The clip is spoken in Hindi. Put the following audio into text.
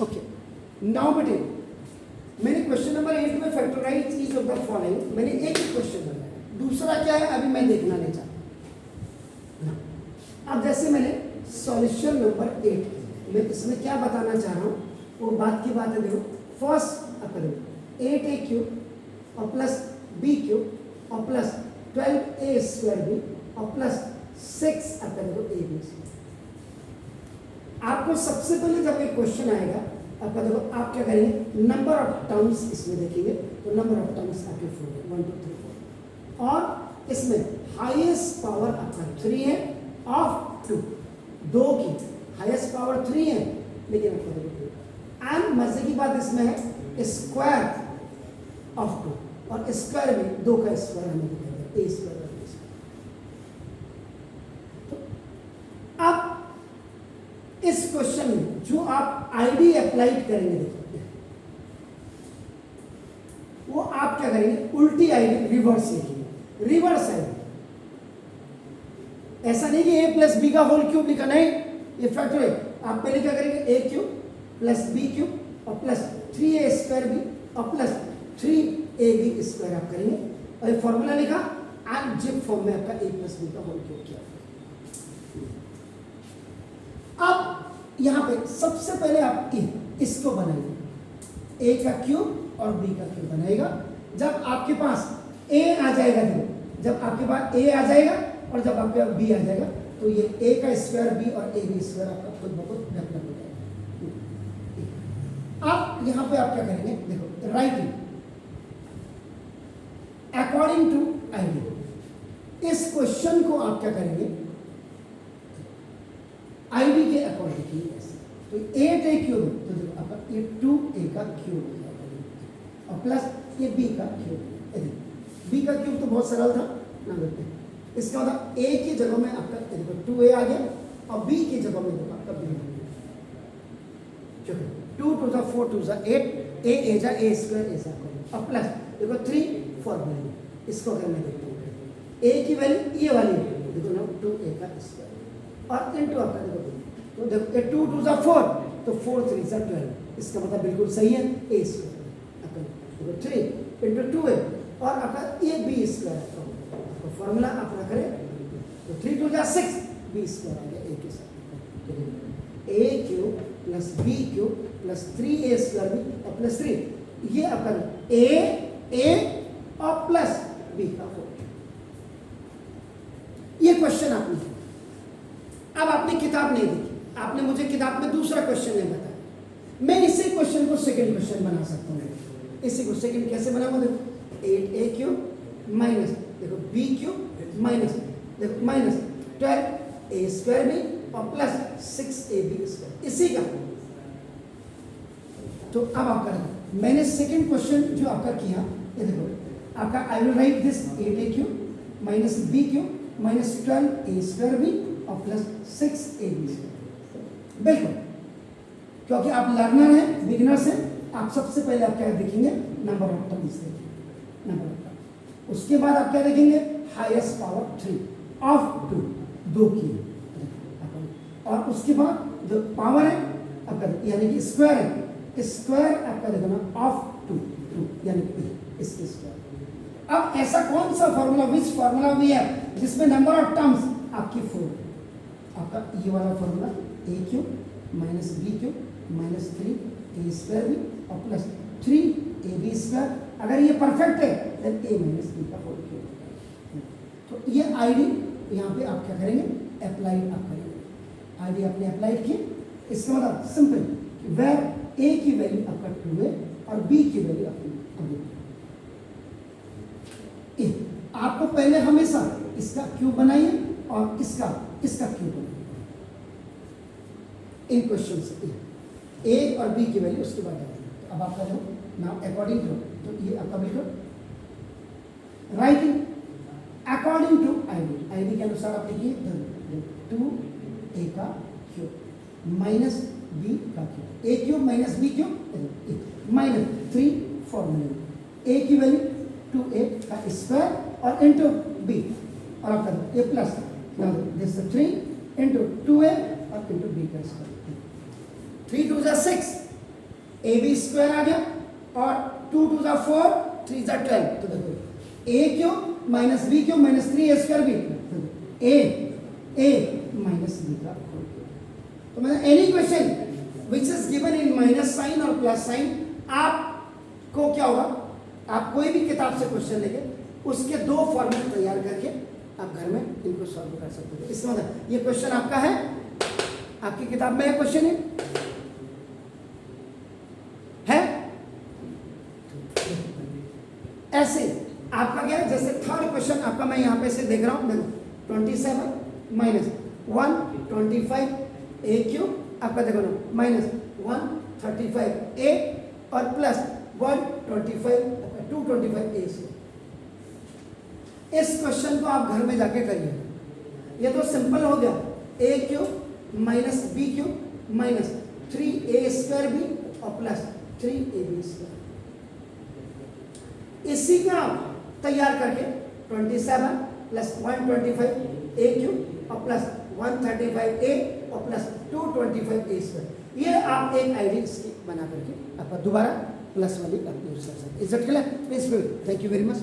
ओके, नाउ बेटे मैंने क्वेश्चन नंबर 8 में factorize each of the following, मैंने एक ही क्वेश्चन बनाया, दूसरा क्या है अभी मैं देखना नहीं चाहता। अब जैसे मैंने सॉल्यूशन नंबर 8, मैं इसमें क्या बताना चाह रहा हूँ वो बात की बात है। देखो फर्स्ट अपन 8a क्यूब और प्लस b क्यूब और प्लस 12a स्क्वायर b और प्लस 6 अपन को a b। आपको सबसे पहले जब एक क्वेश्चन आएगा आपका देखो आप क्या करेंगे, नंबर ऑफ टर्म्स इसमें देखेंगे तो नंबर ऑफ टर्म्स आपके 4 1 2 3 4 और इसमें हाईएस्ट पावर आपका 3 है ऑफ 2, दो की हाईएस्ट पावर 3 है लेकिन आपका देखो एंड मजे की बात इसमें है स्क्वायर ऑफ 2 और स्क्वायर में 2 का स्क्वायर हमें दिखाएगा a स्क्वायर। अब इस क्वेश्चन में जो आप आईडी अप्लाइड करेंगे देखो वो आप क्या करेंगे, उल्टी आईडी रिवर्स लिखेंगे, रिवर्स आईडी। ऐसा नहीं कि a प्लस बी का होल क्यूब लिखा, नहीं, ये फैक्टोरियल। आप पहले क्या करेंगे a cube plus b cube और प्लस 3a स्क्वायर b और प्लस 3ab स्क्वायर आप करेंगे और ये फॉर्मूला लिखा एंड जिप फॉर्म में आपका a प्लस बी का होल क्यूब किया। अब यहां पे सबसे पहले आप इसको बनाइए, a का क्यूब और b का क्यूब बनाएगा। जब आपके पास a आ जाएगा, देखो जब आपके पास a आ जाएगा और जब आपके पास b आ जाएगा तो ये a का स्क्वायर b और ab स्क्वायर आपका खुद ब खुद डेवलप हो जाएगा। अब यहां पे आप क्या करेंगे, देखो राइटिंग अकॉर्डिंग टू आईडी। इस क्वेश्चन को आप क्या करेंगे, आईडी के अकॉर्डिंग की ऐसे तो 8a क्यूब तो देखो आपका ये 2a का क्यूब हो जाएगा और प्लस ये b का क्यूब। b का क्यूब तो बहुत सरल था ना देखते हैं, इसका मतलब a की जगह में आपका देखो 2a आ गया और b की जगह में देखो आपका b आ गया। 2 2 जा 4 2 जा 8 a जा a स्क्वायर ऐसा करो और प्लस देखो 3 4 वैल्यू इसको अगर मैं देखता हूँ a की वैल्यू ये वाली देखो ना 2a का स्क्वायर और इनटू आपका देखो तो देखो 2 2 जा 4 तो 4 3 जा 12, इसका मतलब बिल्कुल सही है a स्क्वायर आपका देखो 3 इनटू 2a और आपका ये b स्क्वायर तो फॉर्मूला आप रख रहे तो 3 2 जा 6 b स्क्वायर आ गया a के साथ a cube plus b cube plus 3a square b और प्लस 3 ये आपका a और प्लस b का होल। ये क्वेश्चन आपने किया। अब आपने किताब नहीं देखी, आपने मुझे किताब में दूसरा क्वेश्चन नहीं बताया, मैं इसी क्वेश्चन को सेकंड क्वेश्चन बना सकता हूँ। इसी को सेकंड कैसे बनाऊंगा, देखो 8a क्यूब माइनस देखो b क्यूब माइनस देखो माइनस 12a स्क्वायर b और प्लस 6ab स्क्वायर, इसी का। तो अब आप करें, मैंने सेकंड क्वेश्चन जो आपका किया ये देखो आपका I will write this 8a cube minus b cube minus 12a square b और प्लस 6ab स्क्वायर। बिल्कुल, क्योंकि आप लर्नर हैं, बिगिनर्स हैं, आप सबसे पहले आप क्या देखेंगे, नंबर ऑफ टर्म्स देखेंगे, नंबर ऑफ टर्म। उसके बाद आप क्या देखेंगे, हाईएस्ट पावर 3 ऑफ 2 की और उसके बाद जो पावर है आपका यानी कि स्क्वायर है, स्क्वायर आपका देखो ना ऑफ 2 यानी कि इसके स्क्वायर। अब ऐसा कौन सा फॉर्मूला, विच फॉर्मूला वी है जिसमें नंबर ऑफ टर्म्स आपकी 4, आपका ये वाला formula a cube minus b cube minus 3a square b और प्लस 3ab स्क्वायर। अगर ये परफेक्ट है देन a माइनस b का होल क्यूब। तो ये आईडी यहाँ पे आप क्या करेंगे, अप्लाइड आप करेंगे, आईडी आपने अप्लाइड की। इसका मतलब सिंपल कि वेर a की वैल्यू आपका 2 है और b की वैल्यू आपकी 2 है। आपको पहले हमेशा इसका क्यूब बनाइए और इसका क्यूब बनाइए इन क्वेश्चन से, a और b की वैल्यू उसके बाद आएगी। तो अब आपका जो नाउ अकॉर्डिंग टू, तो ये आपका बिल्कुल राइटिंग अकॉर्डिंग टू आईडी के अनुसार आप लिखिए 2a का क्यूब माइनस b का cube, a cube minus b cube minus 3 formula a की वैल्यू 2a का स्क्वायर और इंटू b और आपका a plus this 3 into 2a और इंटू b का स्क्वायर। 3 2 जा 6 ए बी स्क्वायर आ गया और 2 टू ज़ा 4 3 ज़ा 12, तो देखो a cube minus b cube minus 3 A square b, a minus b का होल। तो मतलब any question which is given in minus sign और प्लस साइन, आपको क्या होगा, आप कोई भी किताब से क्वेश्चन लेके उसके दो फॉर्मूले तैयार करके आप घर में इनको सॉल्व कर सकते हो। इसका मतलब ये क्वेश्चन आपका है, आपकी किताब में क्वेश्चन है ऐसे आपका क्या है, जैसे थर्ड क्वेश्चन आपका मैं यहाँ पे से देख रहा हूँ, देखो 27 माइनस 125 ए क्यूब, आपका देखो ना माइनस 135 ए और प्लस 125 225 ए से। इस क्वेश्चन को आप घर में जाके करिए, ये तो सिंपल हो गया, A cube minus B cube minus 3 A square B और प्लस 3 ए बी स्क्वायर। इसी का आप तैयार करके 27 प्लस 125 ए क्यूब और प्लस 135 ए और प्लस 225 ए स्क्वायर, ये आप एक आईडी बना करके आपका दोबारा प्लस वाली आप यूज कर सकते हैं। Is it clear? Please thank you very much.